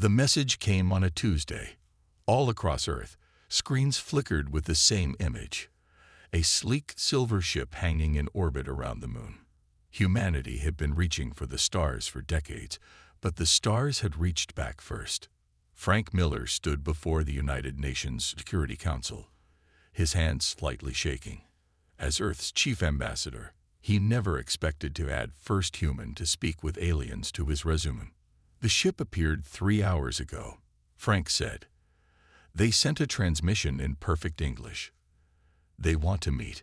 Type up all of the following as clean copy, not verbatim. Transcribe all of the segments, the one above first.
The message came on a Tuesday. All across Earth, screens flickered with the same image: a sleek silver ship hanging in orbit around the moon. Humanity had been reaching for the stars for decades, but the stars had reached back first. Frank Miller stood before the United Nations Security Council, his hands slightly shaking. As Earth's chief ambassador, he never expected to add first human to speak with aliens to his resume. "The ship appeared 3 hours ago," Frank said. "They sent a transmission in perfect English. They want to meet."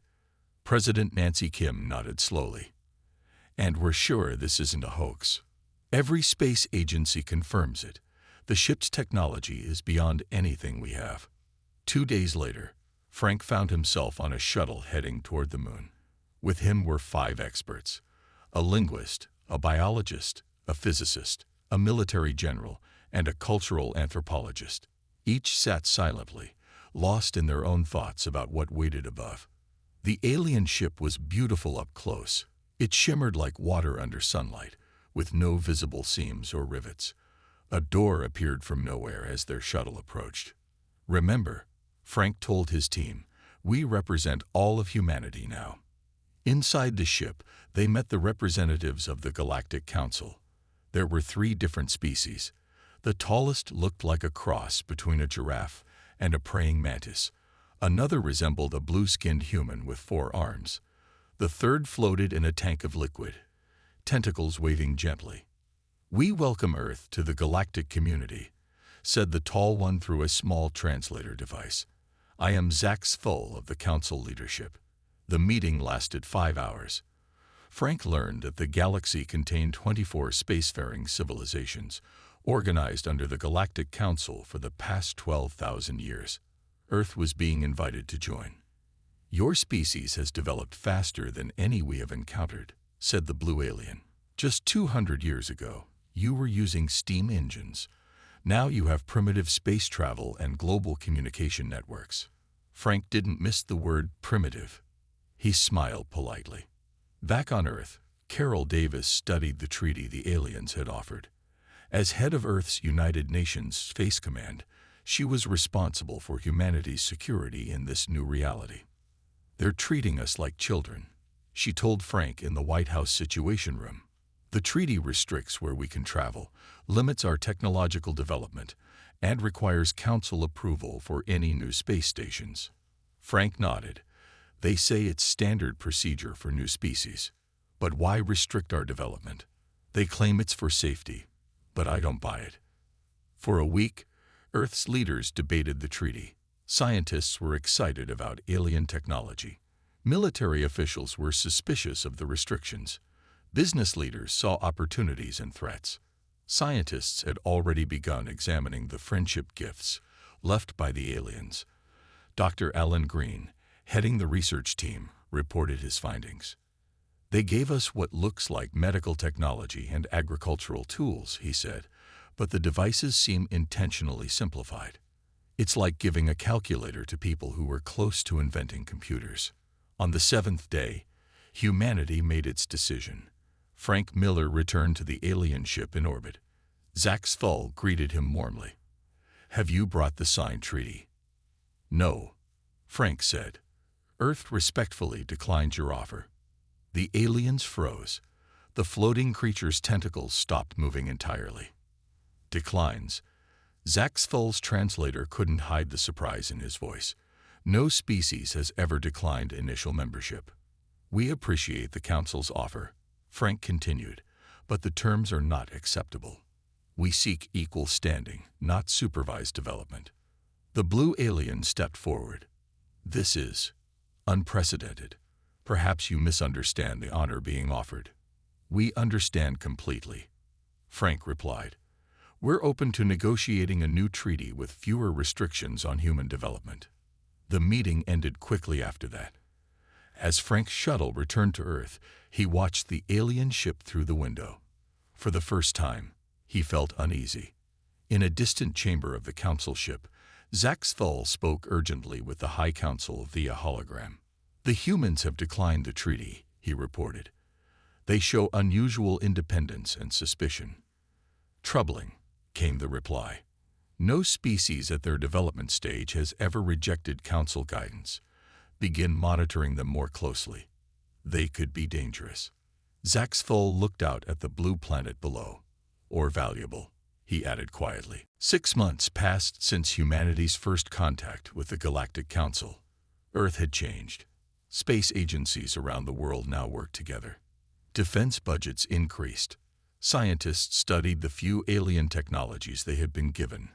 President Nancy Kim nodded slowly. "And we're sure this isn't a hoax. Every space agency confirms it. The ship's technology is beyond anything we have." 2 days later, Frank found himself on a shuttle heading toward the moon. With him were 5 experts: a linguist, a biologist, a physicist, a military general, and a cultural anthropologist. Each sat silently, lost in their own thoughts about what waited above. The alien ship was beautiful up close. It shimmered like water under sunlight, with no visible seams or rivets. A door appeared from nowhere as their shuttle approached. "Remember," Frank told his team, "we represent all of humanity now." Inside the ship, they met the representatives of the Galactic Council. There were 3 different species. The tallest looked like a cross between a giraffe and a praying mantis. Another resembled a blue-skinned human with 4 arms. The third floated in a tank of liquid, tentacles waving gently. "We welcome Earth to the galactic community," said the tall one through a small translator device. "I am Zach Sfull of the Council leadership." The meeting lasted 5 hours. Frank learned that the galaxy contained 24 spacefaring civilizations, organized under the Galactic Council for the past 12,000 years. Earth was being invited to join. "Your species has developed faster than any we have encountered," said the blue alien. "Just 200 years ago, you were using steam engines. Now you have primitive space travel and global communication networks." Frank didn't miss the word primitive. He smiled politely. Back on Earth, Carol Davis studied the treaty the aliens had offered. As head of Earth's United Nations Space Command, she was responsible for humanity's security in this new reality. "They're treating us like children," she told Frank in the White House Situation Room. "The treaty restricts where we can travel, limits our technological development, and requires council approval for any new space stations." Frank nodded. "They say it's standard procedure for new species. But why restrict our development? They claim it's for safety, but I don't buy it." For a week, Earth's leaders debated the treaty. Scientists were excited about alien technology. Military officials were suspicious of the restrictions. Business leaders saw opportunities and threats. Scientists had already begun examining the friendship gifts left by the aliens. Dr. Alan Green, heading the research team, reported his findings. "They gave us what looks like medical technology and agricultural tools," he said, "but the devices seem intentionally simplified. It's like giving a calculator to people who were close to inventing computers." On the 7th day, humanity made its decision. Frank Miller returned to the alien ship in orbit. Zach Sfull greeted him warmly. "Have you brought the signed treaty?" "No," Frank said. "Earth respectfully declined your offer." The aliens froze. The floating creature's tentacles stopped moving entirely. "Declines." Zach Sfull's translator couldn't hide the surprise in his voice. "No species has ever declined initial membership." "We appreciate the Council's offer," Frank continued, "but the terms are not acceptable. We seek equal standing, not supervised development." The blue alien stepped forward. "This is unprecedented. Perhaps you misunderstand the honor being offered." "We understand completely," Frank replied. "We're open to negotiating a new treaty with fewer restrictions on human development." The meeting ended quickly after that. As Frank's shuttle returned to Earth, he watched the alien ship through the window. For the first time, he felt uneasy. In a distant chamber of the council ship, Zach Sfull spoke urgently with the High Council via hologram. "The humans have declined the treaty," he reported. "They show unusual independence and suspicion." "Troubling," came the reply. No species at their development stage has ever rejected Council guidance. Begin monitoring them more closely. They could be dangerous. Zaxful looked out at the blue planet below. Or valuable, he added quietly. 6 months passed since humanity's first contact with the Galactic Council. Earth had changed. Space agencies around the world now work together. Defense budgets increased. Scientists studied the few alien technologies they had been given,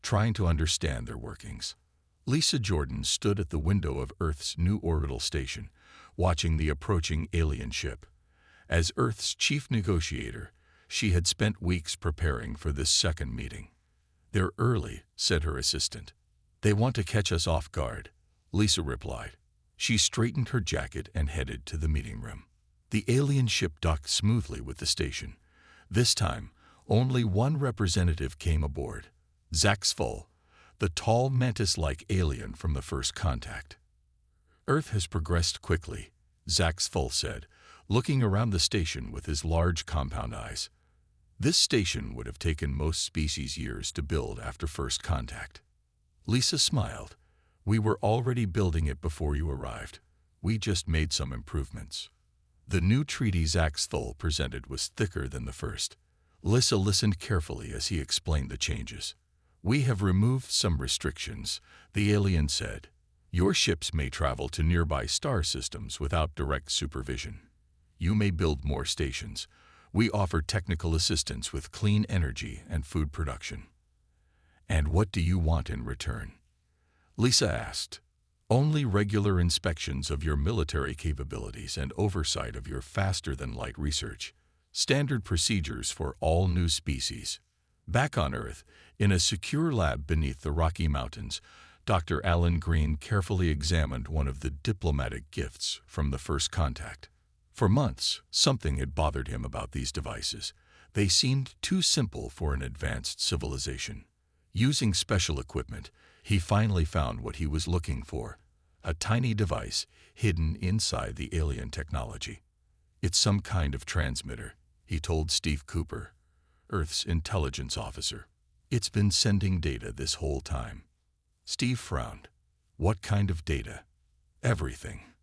trying to understand their workings. Lisa Jordan stood at the window of Earth's new orbital station, watching the approaching alien ship. As Earth's chief negotiator, she had spent weeks preparing for this second meeting. "They're early," said her assistant. "They want to catch us off guard," Lisa replied. She straightened her jacket and headed to the meeting room. The alien ship docked smoothly with the station. This time, only one representative came aboard. Zaxful, the tall mantis-like alien from the first contact. "Earth has progressed quickly," Zaxful said, looking around the station with his large compound eyes. "This station would have taken most species years to build after first contact." Lisa smiled. "We were already building it before you arrived. We just made some improvements." The new treaty Zaxful presented was thicker than the first. Lisa listened carefully as he explained the changes. "We have removed some restrictions," the alien said. "Your ships may travel to nearby star systems without direct supervision. You may build more stations. We offer technical assistance with clean energy and food production." "And what do you want in return?" Lisa asked. "Only regular inspections of your military capabilities and oversight of your faster-than-light research. Standard procedures for all new species." Back on Earth, in a secure lab beneath the Rocky Mountains, Dr. Alan Green carefully examined one of the diplomatic gifts from the first contact. For months, something had bothered him about these devices. They seemed too simple for an advanced civilization. Using special equipment, he finally found what he was looking for: a tiny device hidden inside the alien technology. "It's some kind of transmitter," he told Steve Cooper, Earth's intelligence officer. "It's been sending data this whole time." Steve frowned. "What kind of data?" "Everything.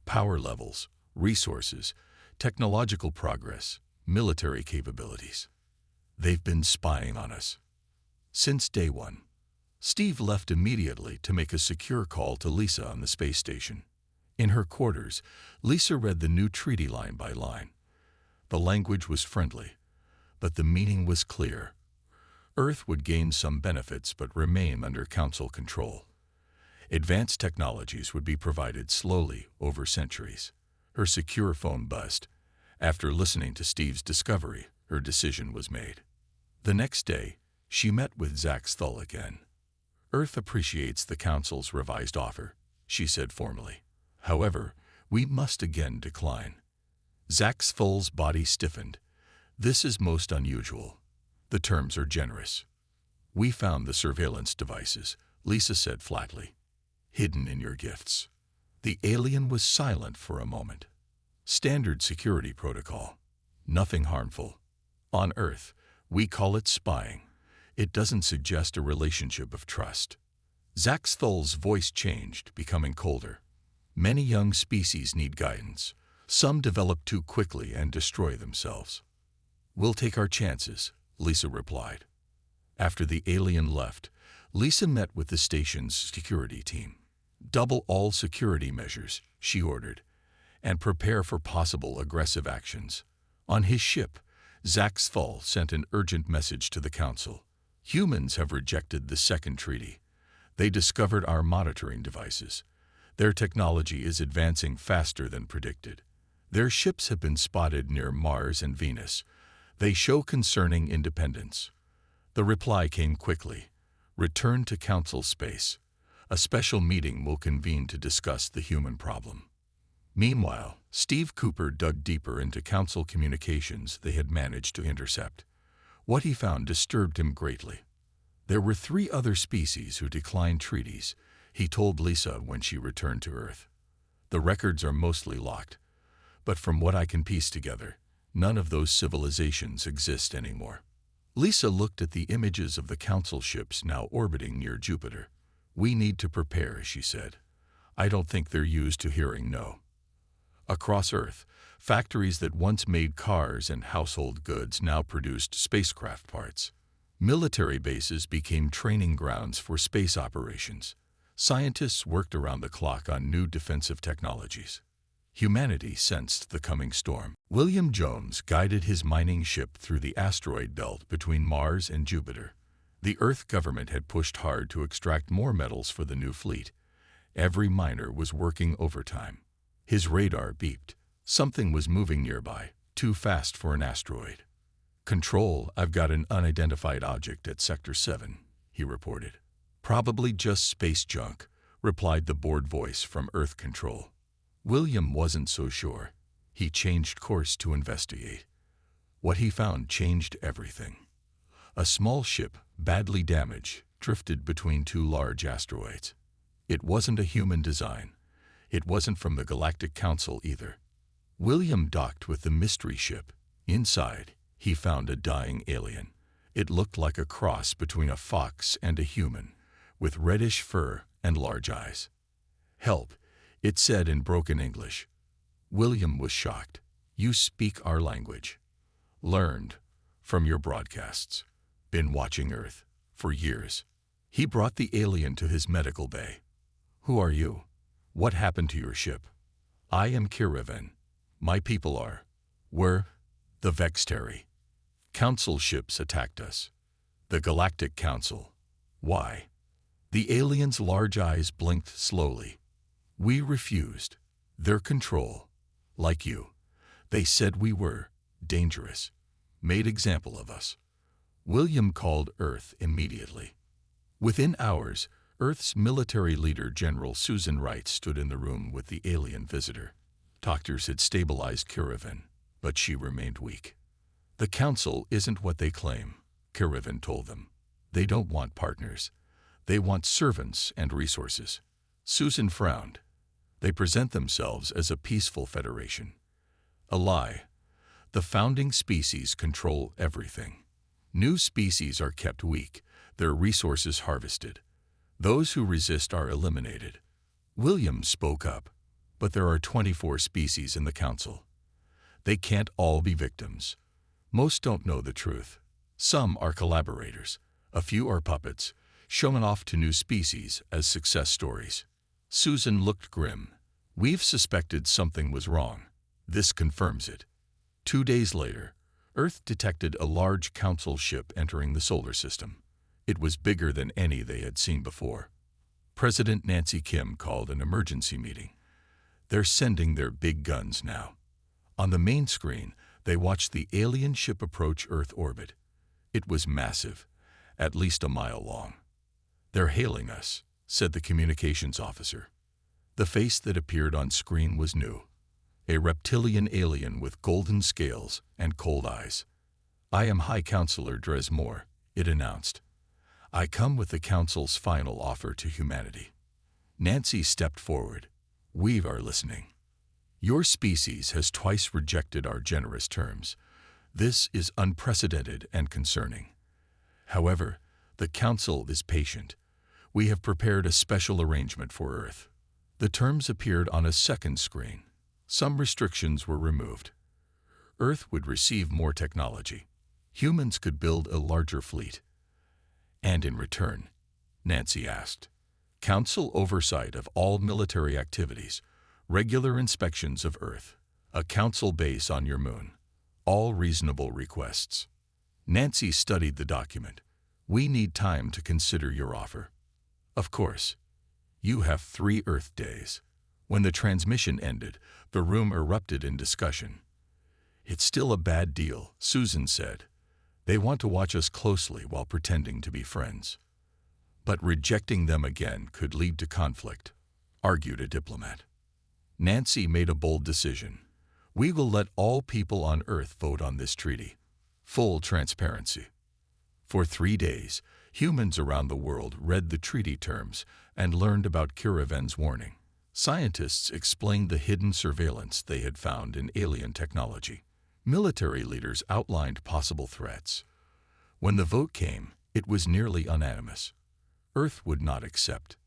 Power levels, resources, technological progress, military capabilities. They've been spying on us since day one." Steve left immediately to make a secure call to Lisa on the space station. In her quarters, Lisa read the new treaty line by line. The language was friendly, but the meaning was clear. Earth would gain some benefits but remain under Council control. Advanced technologies would be provided slowly over centuries. Her secure phone buzzed. After listening to Steve's discovery, her decision was made. The next day, she met with Zaxthul again. "Earth appreciates the Council's revised offer," she said formally. "However, we must again decline." Zaxthul's body stiffened. "This is most unusual. The terms are generous." "We found the surveillance devices," Lisa said flatly, "hidden in your gifts." The alien was silent for a moment. "Standard security protocol. Nothing harmful. On Earth, we call it spying. It doesn't suggest a relationship of trust." Zaxthul's voice changed, becoming colder. "Many young species need guidance. Some develop too quickly and destroy themselves." "We'll take our chances," Lisa replied. After the alien left, Lisa met with the station's security team. "Double all security measures," she ordered, "and prepare for possible aggressive actions." On his ship, Zaxthul sent an urgent message to the Council. "Humans have rejected the second treaty. They discovered our monitoring devices. Their technology is advancing faster than predicted. Their ships have been spotted near Mars and Venus. They show concerning independence." The reply came quickly. "Return to Council space. A special meeting will convene to discuss the human problem." Meanwhile, Steve Cooper dug deeper into Council communications they had managed to intercept. What he found disturbed him greatly. There were 3 other species who declined treaties, he told Lisa when she returned to Earth. "The records are mostly locked, but from what I can piece together, none of those civilizations exist anymore." Lisa looked at the images of the Council ships now orbiting near Jupiter. "We need to prepare," she said. "I don't think they're used to hearing no." Across Earth, factories that once made cars and household goods now produced spacecraft parts. Military bases became training grounds for space operations. Scientists worked around the clock on new defensive technologies. Humanity sensed the coming storm. William Jones guided his mining ship through the asteroid belt between Mars and Jupiter. The Earth government had pushed hard to extract more metals for the new fleet. Every miner was working overtime. His radar beeped. Something was moving nearby, too fast for an asteroid. "Control, I've got an unidentified object at Sector 7, he reported. "Probably just space junk," replied the bored voice from Earth Control. William wasn't so sure. He changed course to investigate. What he found changed everything. A small ship, badly damaged, drifted between two large asteroids. It wasn't a human design. It wasn't from the Galactic Council either. William docked with the mystery ship. Inside, he found a dying alien. It looked like a cross between a fox and a human, with reddish fur and large eyes. "Help," it said in broken English. William was shocked. "You speak our language." "Learned from your broadcasts. Been watching Earth for years." He brought the alien to his medical bay. "Who are you? What happened to your ship?" "I am Kiraven. My people were the Vextari. Council ships attacked us." "The Galactic Council. Why?" The alien's large eyes blinked slowly. "We refused. Their control. Like you. They said we were dangerous. Made example of us." William called Earth immediately. Within hours, Earth's military leader, General Susan Wright, stood in the room with the alien visitor. Doctors had stabilized Kiraven, but she remained weak. "The Council isn't what they claim," Kiraven told them. "They don't want partners. They want servants and resources." Susan frowned. "They present themselves as a peaceful federation." "A lie. The founding species control everything. New species are kept weak, their resources harvested. Those who resist are eliminated." William spoke up. "But there are 24 species in the Council. They can't all be victims. Most don't know the truth. Some are collaborators. A few are puppets, shown off to new species as success stories." Susan looked grim. "We've suspected something was wrong. This confirms it." 2 days later, Earth detected a large Council ship entering the solar system. It was bigger than any they had seen before. President Nancy Kim called an emergency meeting. "They're sending their big guns now." On the main screen, they watched the alien ship approach Earth orbit. It was massive, at least a mile long. "They're hailing us," said the communications officer. The face that appeared on screen was new. A reptilian alien with golden scales and cold eyes. "I am High Counselor Dresmore," it announced. "I come with the Council's final offer to humanity." Nancy stepped forward. "We are listening. Your species has twice rejected our generous terms. This is unprecedented and concerning. However, the Council is patient. We have prepared a special arrangement for Earth." The terms appeared on a second screen. Some restrictions were removed. Earth would receive more technology. Humans could build a larger fleet. "And in return?" Nancy asked. "Council oversight of all military activities, regular inspections of Earth, a Council base on your moon. All reasonable requests." Nancy studied the document. "We need time to consider your offer." "Of course. You have 3 Earth days." When the transmission ended, the room erupted in discussion. "It's still a bad deal," Susan said. "They want to watch us closely while pretending to be friends." "But rejecting them again could lead to conflict," argued a diplomat. Nancy made a bold decision. "We will let all people on Earth vote on this treaty. Full transparency." For 3 days, humans around the world read the treaty terms and learned about Kiraven's warning. Scientists explained the hidden surveillance they had found in alien technology. Military leaders outlined possible threats. When the vote came, it was nearly unanimous. Earth would not accept.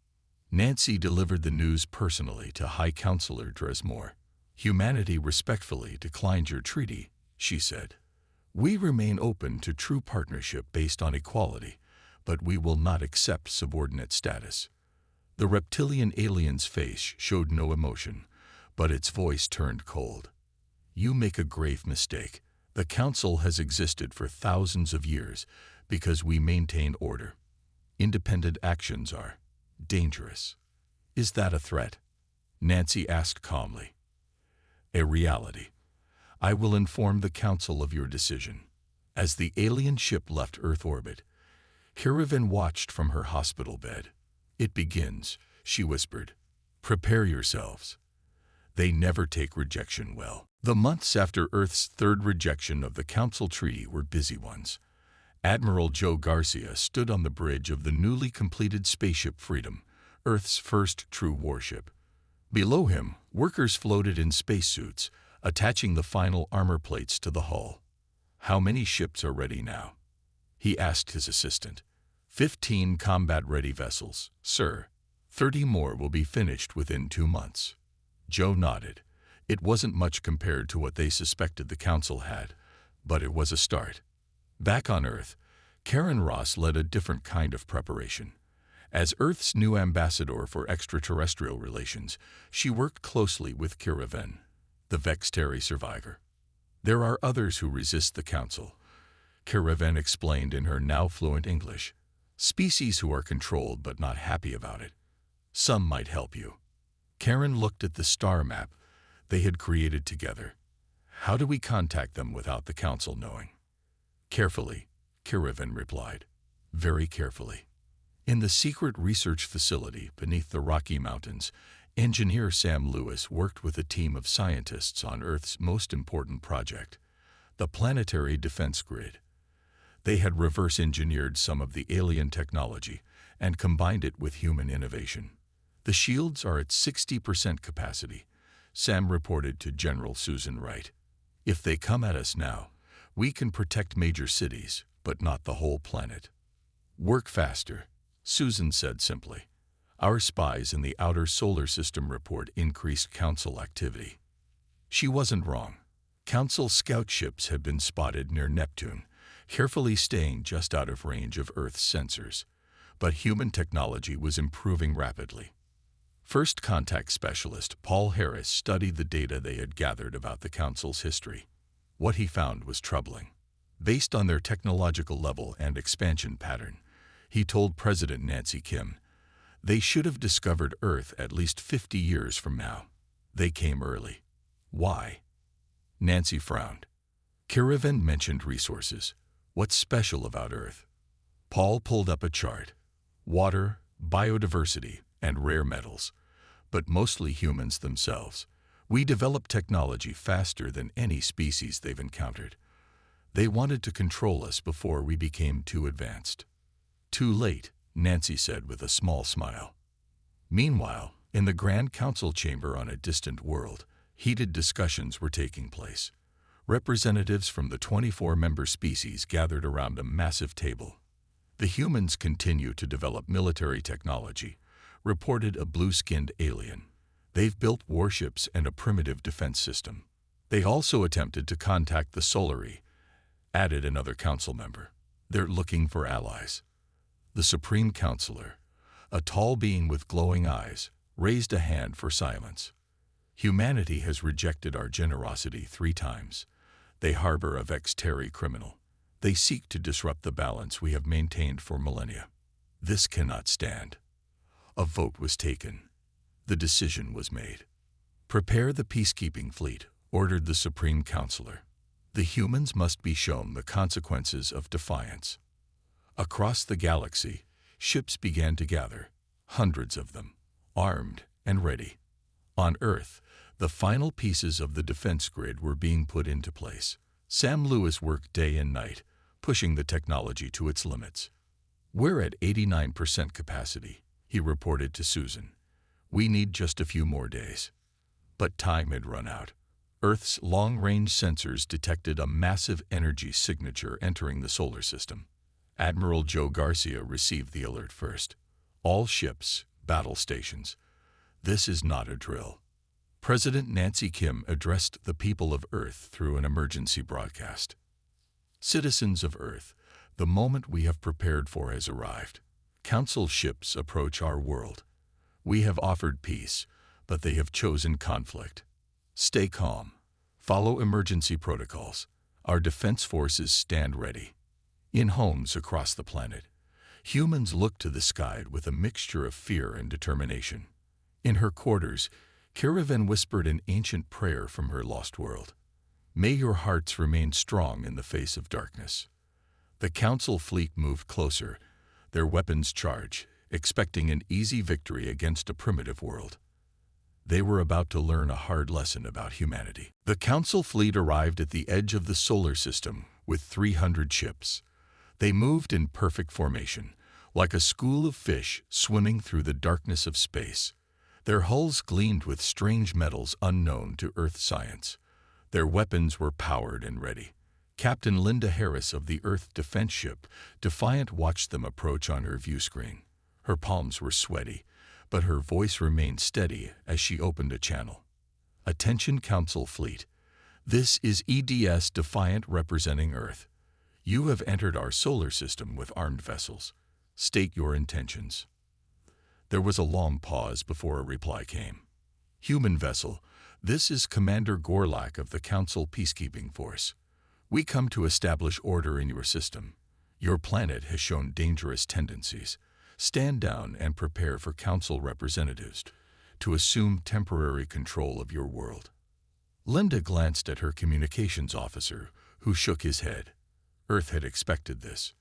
Nancy delivered the news personally to High Counselor Dresmore. Humanity respectfully declined your treaty, she said. We remain open to true partnership based on equality, but we will not accept subordinate status. The reptilian alien's face showed no emotion, but its voice turned cold. You make a grave mistake. The Council has existed for thousands of years because we maintain order. Independent actions are dangerous. Is that a threat? Nancy asked calmly. A reality. I will inform the Council of your decision. As the alien ship left Earth orbit, Kiravan watched from her hospital bed. It begins, she whispered. Prepare yourselves. They never take rejection well. The months after Earth's third rejection of the Council Treaty were busy ones. Admiral Joe Garcia stood on the bridge of the newly completed spaceship Freedom, Earth's first true warship. Below him, workers floated in spacesuits, attaching the final armor plates to the hull. How many ships are ready now? He asked his assistant. 15 combat-ready vessels, sir. 30 more will be finished within 2 months. Joe nodded. It wasn't much compared to what they suspected the Council had, but it was a start. Back on Earth, Karen Ross led a different kind of preparation. As Earth's new ambassador for extraterrestrial relations, she worked closely with Kiravan, the Vextari survivor. There are others who resist the Council, Kiravan explained in her now fluent English. Species who are controlled but not happy about it. Some might help you. Karen looked at the star map they had created together. How do we contact them without the Council knowing? Carefully, Kiravan replied. Very carefully. In the secret research facility beneath the Rocky Mountains, engineer Sam Lewis worked with a team of scientists on Earth's most important project, the planetary defense grid. They had reverse-engineered some of the alien technology and combined it with human innovation. The shields are at 60% capacity, Sam reported to General Susan Wright. If they come at us now, we can protect major cities, but not the whole planet. Work faster, Susan said simply. Our spies in the outer solar system report increased Council activity. She wasn't wrong. Council scout ships had been spotted near Neptune, carefully staying just out of range of Earth's sensors. But human technology was improving rapidly. First Contact Specialist Paul Harris studied the data they had gathered about the Council's history. What he found was troubling. Based on their technological level and expansion pattern, he told President Nancy Kim, they should have discovered Earth at least 50 years from now. They came early. Why? Nancy frowned. Kiravan mentioned resources. What's special about Earth? Paul pulled up a chart. Water, biodiversity, and rare metals. But mostly humans themselves. We developed technology faster than any species they've encountered. They wanted to control us before we became too advanced. Too late, Nancy said with a small smile. Meanwhile, in the Grand Council chamber on a distant world, heated discussions were taking place. Representatives from the 24 member species gathered around a massive table. The humans continue to develop military technology, reported a blue-skinned alien. They've built warships and a primitive defense system. They also attempted to contact the Solari, added another council member. They're looking for allies. The Supreme Counselor, a tall being with glowing eyes, raised a hand for silence. Humanity has rejected our generosity 3 times. They harbor a Vextari criminal. They seek to disrupt the balance we have maintained for millennia. This cannot stand. A vote was taken. The decision was made. Prepare the peacekeeping fleet, ordered the Supreme Counselor. The humans must be shown the consequences of defiance. Across the galaxy, ships began to gather, hundreds of them, armed and ready. On Earth, the final pieces of the defense grid were being put into place. Sam Lewis worked day and night, pushing the technology to its limits. We're at 89% capacity, he reported to Susan. We need just a few more days. But time had run out. Earth's long-range sensors detected a massive energy signature entering the solar system. Admiral Joe Garcia received the alert first. All ships, battle stations. This is not a drill. President Nancy Kim addressed the people of Earth through an emergency broadcast. Citizens of Earth, the moment we have prepared for has arrived. Council ships approach our world. We have offered peace, but they have chosen conflict. Stay calm. Follow emergency protocols. Our defense forces stand ready. In homes across the planet, humans look to the sky with a mixture of fear and determination. In her quarters, Caravan whispered an ancient prayer from her lost world. May your hearts remain strong in the face of darkness. The Council fleet moved closer, their weapons charged, expecting an easy victory against a primitive world. They were about to learn a hard lesson about humanity. The Council fleet arrived at the edge of the solar system with 300 ships. They moved in perfect formation, like a school of fish swimming through the darkness of space. Their hulls gleamed with strange metals unknown to Earth science. Their weapons were powered and ready. Captain Linda Harris of the Earth defense ship Defiant watched them approach on her view screen. Her palms were sweaty, but her voice remained steady as she opened a channel. Attention Council Fleet. This is EDS Defiant representing Earth. You have entered our solar system with armed vessels. State your intentions. There was a long pause before a reply came. Human vessel, this is Commander Gorlak of the Council Peacekeeping Force. We come to establish order in your system. Your planet has shown dangerous tendencies. Stand down and prepare for Council representatives to assume temporary control of your world. Linda glanced at her communications officer, who shook his head. Earth had expected this.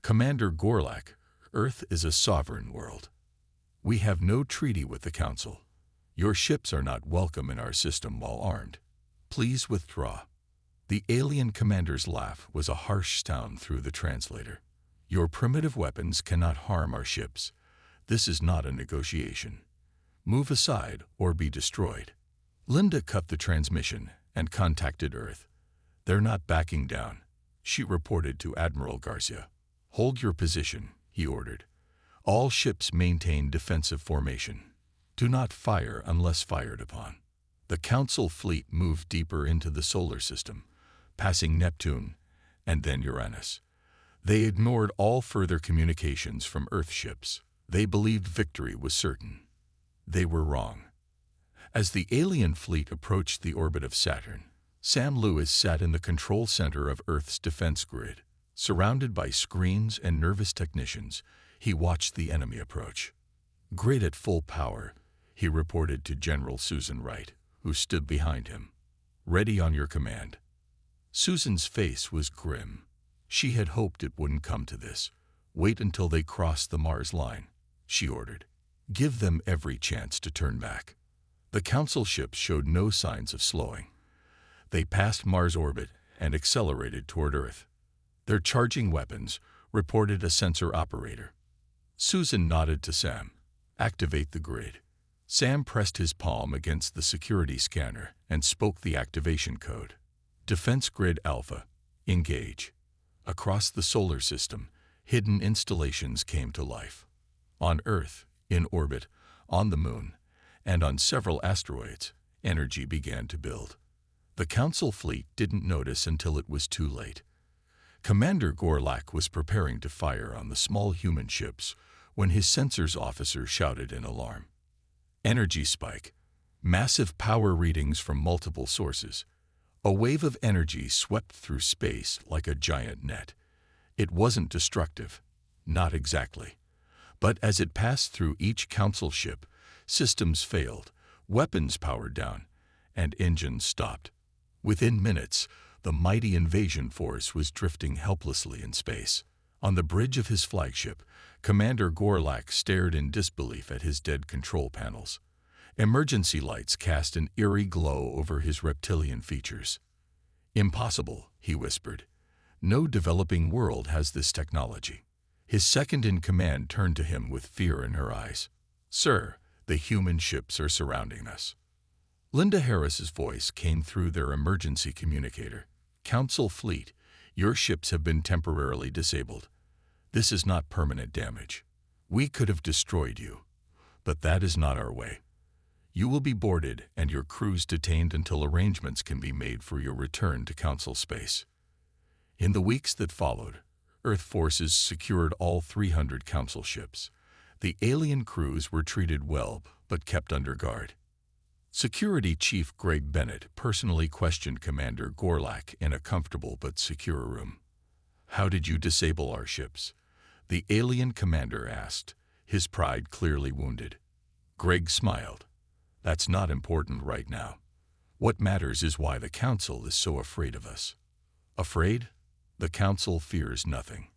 Commander Gorlak, Earth is a sovereign world. We have no treaty with the Council. Your ships are not welcome in our system while armed. Please withdraw. The alien commander's laugh was a harsh sound through the translator. Your primitive weapons cannot harm our ships. This is not a negotiation. Move aside or be destroyed. Linda cut the transmission and contacted Earth. They're not backing down, she reported to Admiral Garcia. Hold your position, he ordered. All ships maintain defensive formation. Do not fire unless fired upon. The Council fleet moved deeper into the solar system, passing Neptune and then Uranus. They ignored all further communications from Earth ships. They believed victory was certain. They were wrong. As the alien fleet approached the orbit of Saturn, Sam Lewis sat in the control center of Earth's defense grid. Surrounded by screens and nervous technicians, he watched the enemy approach. Grid at full power, he reported to General Susan Wright, who stood behind him. Ready on your command. Susan's face was grim. She had hoped it wouldn't come to this. Wait until they cross the Mars line, she ordered. Give them every chance to turn back. The Council ships showed no signs of slowing. They passed Mars orbit and accelerated toward Earth. They're charging weapons, reported a sensor operator. Susan nodded to Sam. Activate the grid. Sam pressed his palm against the security scanner and spoke the activation code. Defense Grid Alpha. Engage. Across the solar system, hidden installations came to life. On Earth, in orbit, on the Moon, and on several asteroids, energy began to build. The Council fleet didn't notice until it was too late. Commander Gorlak was preparing to fire on the small human ships when his sensors officer shouted in alarm. Energy spike. Massive power readings from multiple sources. A wave of energy swept through space like a giant net. It wasn't destructive, not exactly. But as it passed through each Council ship, systems failed, weapons powered down, and engines stopped. Within minutes, the mighty invasion force was drifting helplessly in space. On the bridge of his flagship, Commander Gorlak stared in disbelief at his dead control panels. Emergency lights cast an eerie glow over his reptilian features. Impossible, he whispered. No developing world has this technology. His second-in-command turned to him with fear in her eyes. Sir, the human ships are surrounding us. Linda Harris's voice came through their emergency communicator. Council fleet, your ships have been temporarily disabled. This is not permanent damage. We could have destroyed you, but that is not our way. You will be boarded and your crews detained until arrangements can be made for your return to Council space. In the weeks that followed, Earth forces secured all 300 Council ships. The alien crews were treated well, but kept under guard. Security Chief Greg Bennett personally questioned Commander Gorlak in a comfortable but secure room. "How did you disable our ships?" the alien commander asked, his pride clearly wounded. Greg smiled. "That's not important right now. What matters is why the Council is so afraid of us." "Afraid? The Council fears nothing."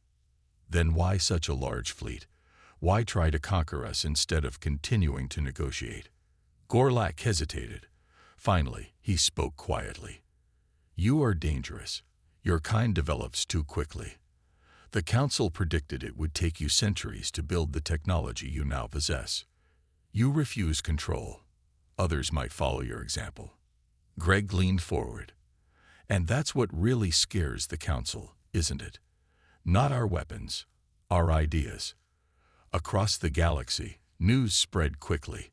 "Then why such a large fleet? Why try to conquer us instead of continuing to negotiate?" Gorlak hesitated. Finally, he spoke quietly. "You are dangerous. Your kind develops too quickly. The Council predicted it would take you centuries to build the technology you now possess. You refuse control. Others might follow your example." Greg leaned forward. "And that's what really scares the Council, isn't it? Not our weapons, our ideas." Across the galaxy, news spread quickly.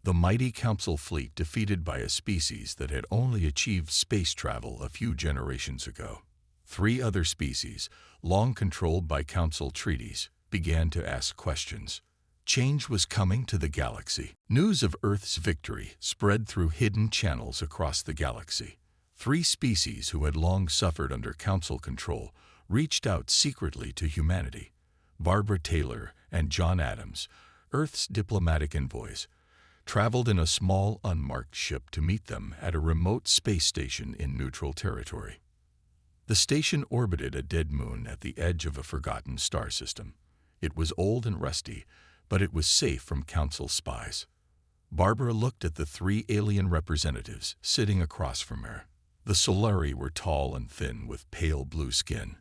The mighty Council fleet defeated by a species that had only achieved space travel a few generations ago. 3 other species, long controlled by Council treaties, began to ask questions. Change was coming to the galaxy. News of Earth's victory spread through hidden channels across the galaxy. 3 species who had long suffered under Council control reached out secretly to humanity. Barbara Taylor and John Adams, Earth's diplomatic envoys, traveled in a small unmarked ship to meet them at a remote space station in neutral territory. The station orbited a dead moon at the edge of a forgotten star system. It was old and rusty, but it was safe from Council spies. Barbara looked at the 3 alien representatives sitting across from her. The Solari were tall and thin with pale blue skin.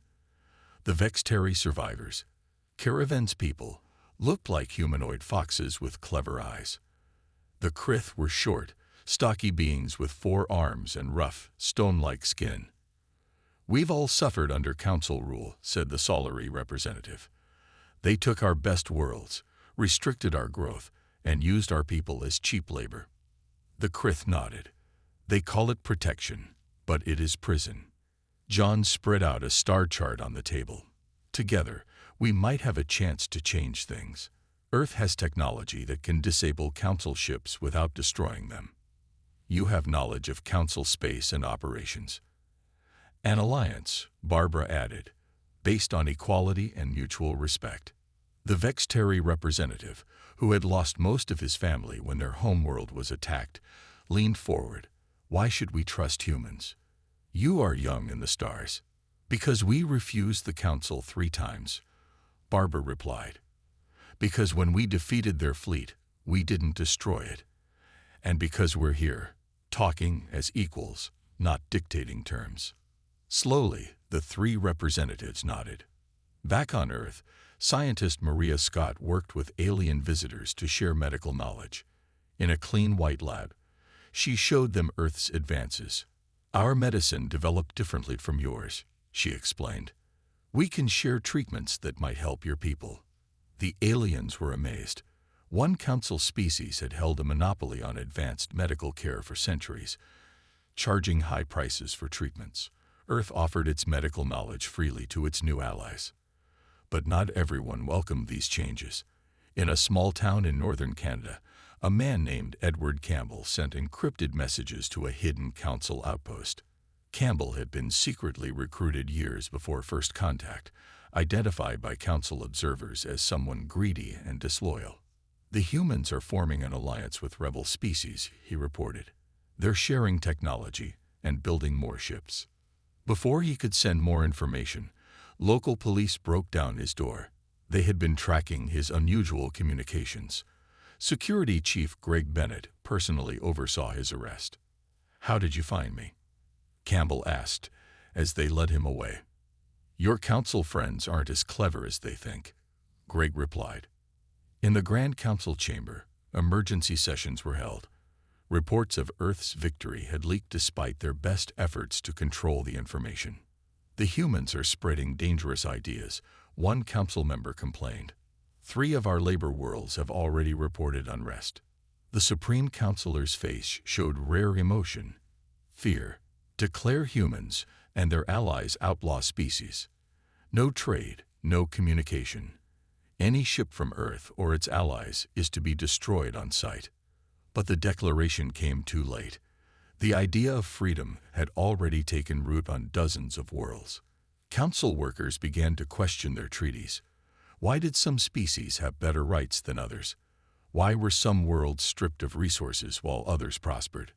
The Vexteri survivors, Caravan's people, looked like humanoid foxes with clever eyes. The Krith were short, stocky beings with 4 arms and rough, stone-like skin. "We've all suffered under Council rule," said the Solari representative. "They took our best worlds, restricted our growth, and used our people as cheap labor." The Krith nodded. "They call it protection, but it is prison." John spread out a star chart on the table. "Together, we might have a chance to change things. Earth has technology that can disable Council ships without destroying them. You have knowledge of Council space and operations." "An alliance," Barbara added, "based on equality and mutual respect." The Vexteri representative, who had lost most of his family when their homeworld was attacked, leaned forward. "Why should we trust humans? You are young in the stars." "Because we refused the Council 3 times," Barbara replied. "Because when we defeated their fleet, we didn't destroy it. And because we're here, talking as equals, not dictating terms." Slowly, the 3 representatives nodded. Back on Earth, scientist Maria Scott worked with alien visitors to share medical knowledge. In a clean white lab, she showed them Earth's advances. "Our medicine developed differently from yours," she explained. "We can share treatments that might help your people." The aliens were amazed. One Council species had held a monopoly on advanced medical care for centuries, charging high prices for treatments. Earth offered its medical knowledge freely to its new allies. But not everyone welcomed these changes. In a small town in northern Canada, a man named Edward Campbell sent encrypted messages to a hidden Council outpost. Campbell had been secretly recruited years before first contact, identified by Council observers as someone greedy and disloyal. "The humans are forming an alliance with rebel species," he reported. "They're sharing technology and building more ships." Before he could send more information, local police broke down his door. They had been tracking his unusual communications. Security Chief Greg Bennett personally oversaw his arrest. "How did you find me?" Campbell asked, as they led him away. "Your Council friends aren't as clever as they think," Greg replied. In the Grand Council chamber, emergency sessions were held. Reports of Earth's victory had leaked despite their best efforts to control the information. "The humans are spreading dangerous ideas. One council member complained. 3 of our labor worlds have already reported unrest. The Supreme Councilor's face showed rare emotion. Fear. Declare humans and their allies outlaw species. No trade, no communication. Any ship from Earth or its allies is to be destroyed on sight. But the declaration came too late. The idea of freedom had already taken root on dozens of worlds. Council workers began to question their treaties. Why did some species have better rights than others? Why were some worlds stripped of resources while others prospered?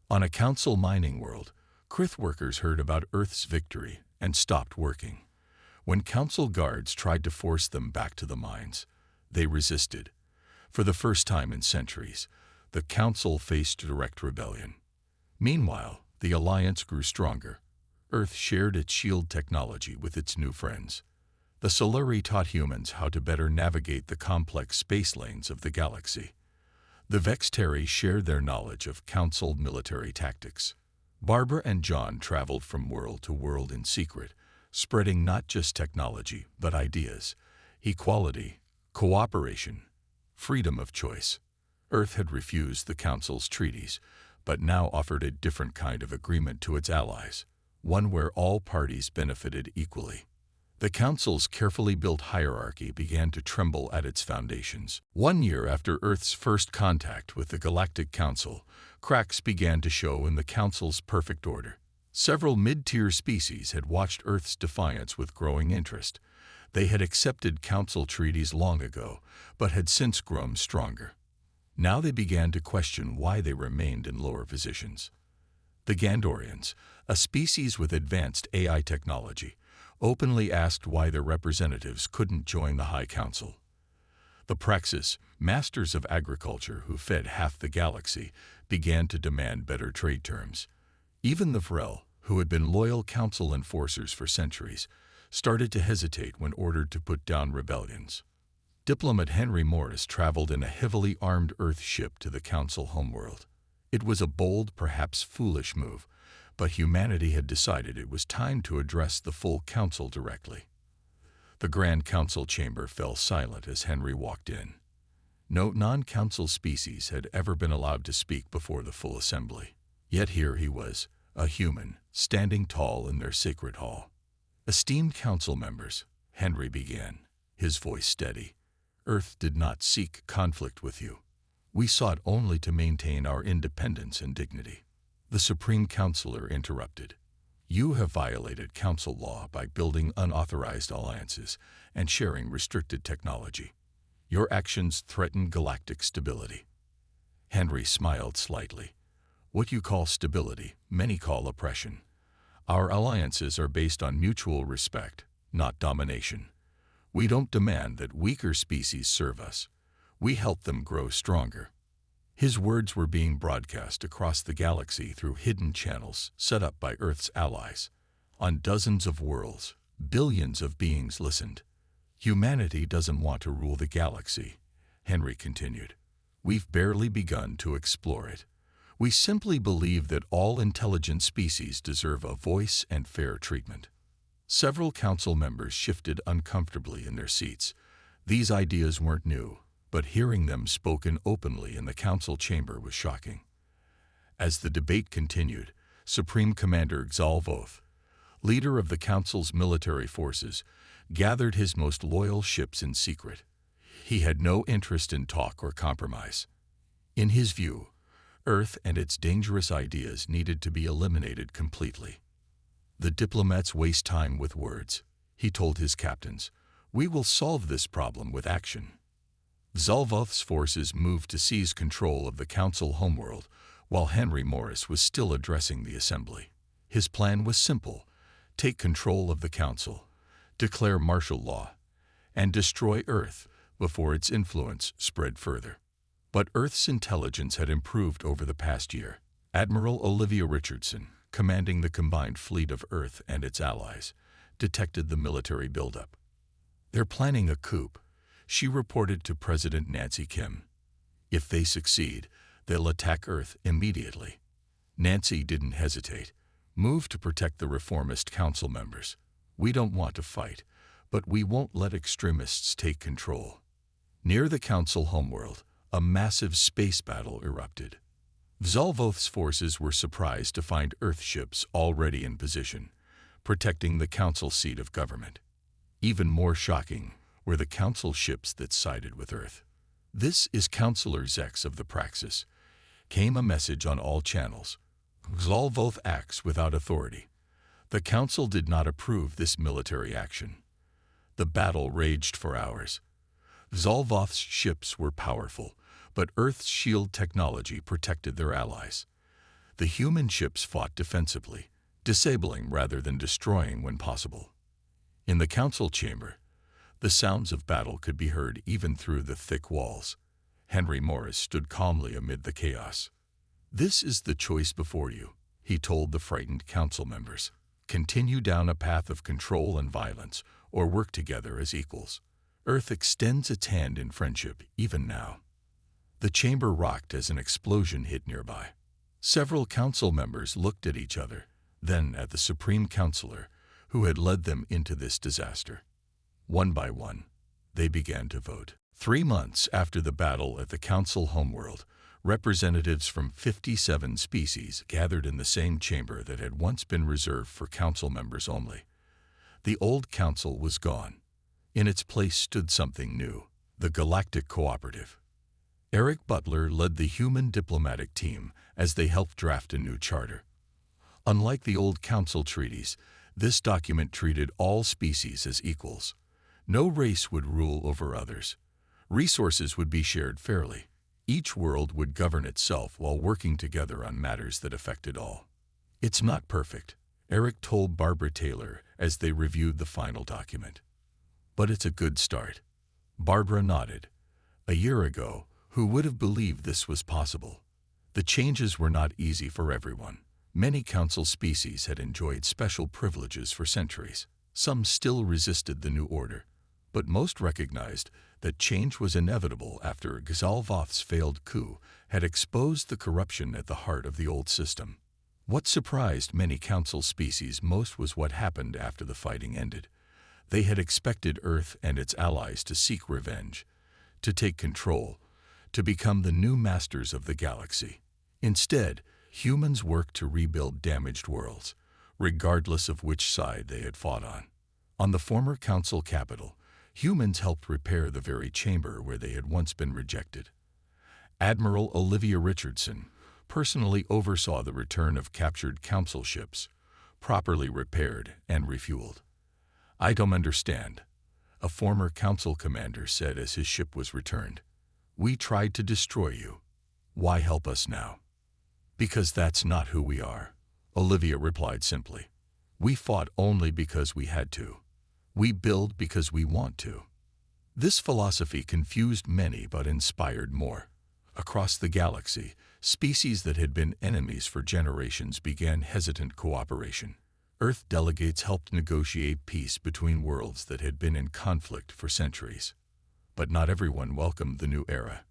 On a council mining world, Krith workers heard about Earth's victory and stopped working. When council guards tried to force them back to the mines, they resisted. For the first time in centuries, the council faced direct rebellion. Meanwhile, the alliance grew stronger. Earth shared its shield technology with its new friends. The Solari taught humans how to better navigate the complex space lanes of the galaxy. The Vextari shared their knowledge of council military tactics. Barbara and John traveled from world to world in secret, spreading not just technology, but ideas, equality, cooperation, freedom of choice. Earth had refused the Council's treaties, but now offered a different kind of agreement to its allies, one where all parties benefited equally. The Council's carefully built hierarchy began to tremble at its foundations. 1 year after Earth's first contact with the Galactic Council, cracks began to show in the Council's perfect order. Several mid-tier species had watched Earth's defiance with growing interest. They had accepted Council treaties long ago, but had since grown stronger. Now they began to question why they remained in lower positions. The Gandorians, a species with advanced AI technology, openly asked why their representatives couldn't join the High Council. The Praxis, masters of agriculture who fed half the galaxy, began to demand better trade terms. Even the Vrel, who had been loyal council enforcers for centuries, started to hesitate when ordered to put down rebellions. Diplomat Henry Morris traveled in a heavily armed Earth ship to the Council homeworld. It was a bold, perhaps foolish move, but humanity had decided it was time to address the full Council directly. The Grand Council chamber fell silent as Henry walked in. No non-council species had ever been allowed to speak before the full assembly. Yet here he was, a human, standing tall in their sacred hall. "Esteemed council members," Henry began, his voice steady, "Earth did not seek conflict with you. We sought only to maintain our independence and dignity." The Supreme Councilor interrupted. "You have violated council law by building unauthorized alliances and sharing restricted technology. Your actions threaten galactic stability." Henry smiled slightly. "What you call stability, many call oppression. Our alliances are based on mutual respect, not domination. We don't demand that weaker species serve us. We help them grow stronger." His words were being broadcast across the galaxy through hidden channels set up by Earth's allies. On dozens of worlds, billions of beings listened. "Humanity doesn't want to rule the galaxy," Henry continued. "We've barely begun to explore it. We simply believe that all intelligent species deserve a voice and fair treatment." Several council members shifted uncomfortably in their seats. These ideas weren't new, but hearing them spoken openly in the council chamber was shocking. As the debate continued, Supreme Commander Xalvoth, leader of the council's military forces, gathered his most loyal ships in secret. He had no interest in talk or compromise. In his view, Earth and its dangerous ideas needed to be eliminated completely. "The diplomats waste time with words," he told his captains. "We will solve this problem with action." Xalvoth's forces moved to seize control of the council homeworld, while Henry Morris was still addressing the assembly. His plan was simple: take control of the council, declare martial law, and destroy Earth before its influence spread further. But Earth's intelligence had improved over the past year. Admiral Olivia Richardson, commanding the combined fleet of Earth and its allies, detected the military buildup. "They're planning a coup," she reported to President Nancy Kim. "If they succeed, they'll attack Earth immediately." Nancy didn't hesitate, moved to protect the reformist council members. "We don't want to fight, But we won't let extremists take control. Near the Council homeworld, a massive space battle erupted. Xolvoth's forces were surprised to find Earth ships already in position, protecting the Council seat of government. Even more shocking were the Council ships that sided with Earth. "This is Counselor Zex of the Praxis," came a message on all channels. Xolvoth acts without authority. The Council did not approve this military action. The battle raged for hours. Xolvoth's ships were powerful, but Earth's shield technology protected their allies. The human ships fought defensively, disabling rather than destroying when possible. In the Council chamber, the sounds of battle could be heard even through the thick walls. Henry Morris stood calmly amid the chaos. "This is the choice before you," he told the frightened Council members. "Continue down a path of control and violence, or work together as equals. Earth extends its hand in friendship even now." The chamber rocked as an explosion hit nearby. Several Council members looked at each other, then at the Supreme Counselor, who had led them into this disaster. One by one, they began to vote. 3 months after the battle at the Council homeworld, representatives from 57 species gathered in the same chamber that had once been reserved for Council members only. The old Council was gone. In its place stood something new, the Galactic Cooperative. Eric Butler led the human diplomatic team as they helped draft a new charter. Unlike the old Council treaties, this document treated all species as equals. No race would rule over others. Resources would be shared fairly. Each world would govern itself while working together on matters that affected all. "It's not perfect," Eric told Barbara Taylor as they reviewed the final document. "But it's a good start." Barbara nodded. A year ago, who would have believed this was possible? The changes were not easy for everyone. Many Council species had enjoyed special privileges for centuries. Some still resisted the new order, but most recognized that change was inevitable after Xolvoth's failed coup had exposed the corruption at the heart of the old system. What surprised many Council species most was what happened after the fighting ended. They had expected Earth and its allies to seek revenge, to take control, to become the new masters of the galaxy. Instead, humans worked to rebuild damaged worlds, regardless of which side they had fought on. On the former Council capital, humans helped repair the very chamber where they had once been rejected. Admiral Olivia Richardson personally oversaw the return of captured Council ships, properly repaired and refueled. "I don't understand," a former Council commander said as his ship was returned. "We tried to destroy you. Why help us now?" "Because that's not who we are," Olivia replied simply. "We fought only because we had to. We build because we want to." This philosophy confused many but inspired more. Across the galaxy, species that had been enemies for generations began hesitant cooperation. Earth delegates helped negotiate peace between worlds that had been in conflict for centuries. But not everyone welcomed the new era.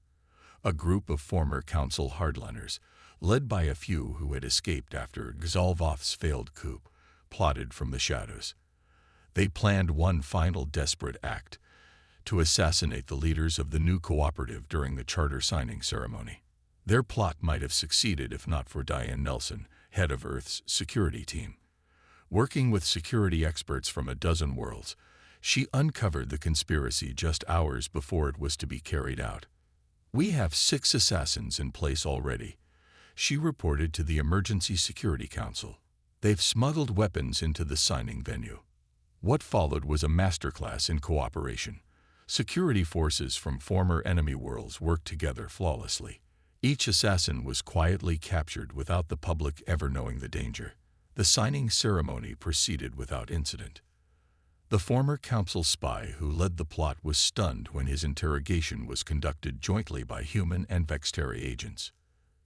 A group of former Council hardliners, led by a few who had escaped after Xolvoth's failed coup, plotted from the shadows. They planned one final desperate act, to assassinate the leaders of the new cooperative during the charter signing ceremony. Their plot might have succeeded if not for Diane Nelson, head of Earth's security team. Working with security experts from a dozen worlds, she uncovered the conspiracy just hours before it was to be carried out. "We have 6 assassins in place already," she reported to the Emergency Security Council. "They've smuggled weapons into the signing venue." What followed was a masterclass in cooperation. Security forces from former enemy worlds worked together flawlessly. Each assassin was quietly captured without the public ever knowing the danger. The signing ceremony proceeded without incident. The former Council spy who led the plot was stunned when his interrogation was conducted jointly by human and Vextari agents.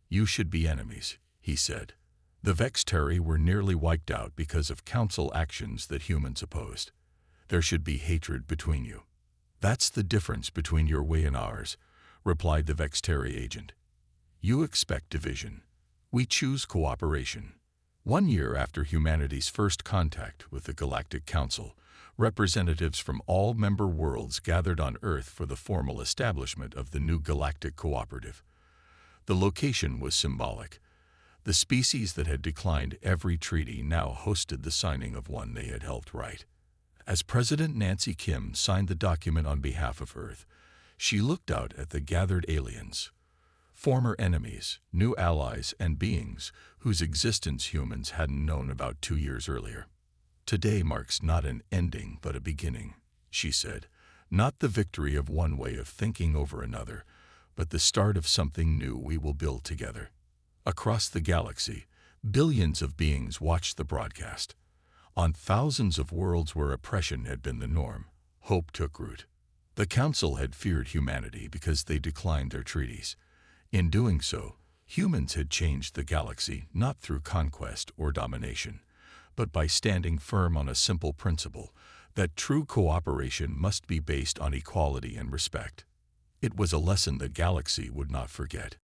"You should be enemies," he said. "The Vextari were nearly wiped out because of Council actions that humans opposed. There should be hatred between you." "That's the difference between your way and ours," replied the Vextari agent. "You expect division. We choose cooperation." 1 year after humanity's first contact with the Galactic Council, Representatives from all member worlds gathered on Earth for the formal establishment of the new galactic cooperative. The location was symbolic. The species that had declined every treaty now hosted the signing of one they had helped write. As President Nancy Kim signed the document on behalf of Earth, she looked out at the gathered aliens. Former enemies, new allies, and beings whose existence humans hadn't known about 2 years earlier. "Today marks not an ending but a beginning," she said. "Not the victory of one way of thinking over another, but the start of something new we will build together." Across the galaxy, billions of beings watched the broadcast. On thousands of worlds where oppression had been the norm, hope took root. The Council had feared humanity because they declined their treaties. In doing so, humans had changed the galaxy not through conquest or domination, but by standing firm on a simple principle that true cooperation must be based on equality and respect. It was a lesson the galaxy would not forget.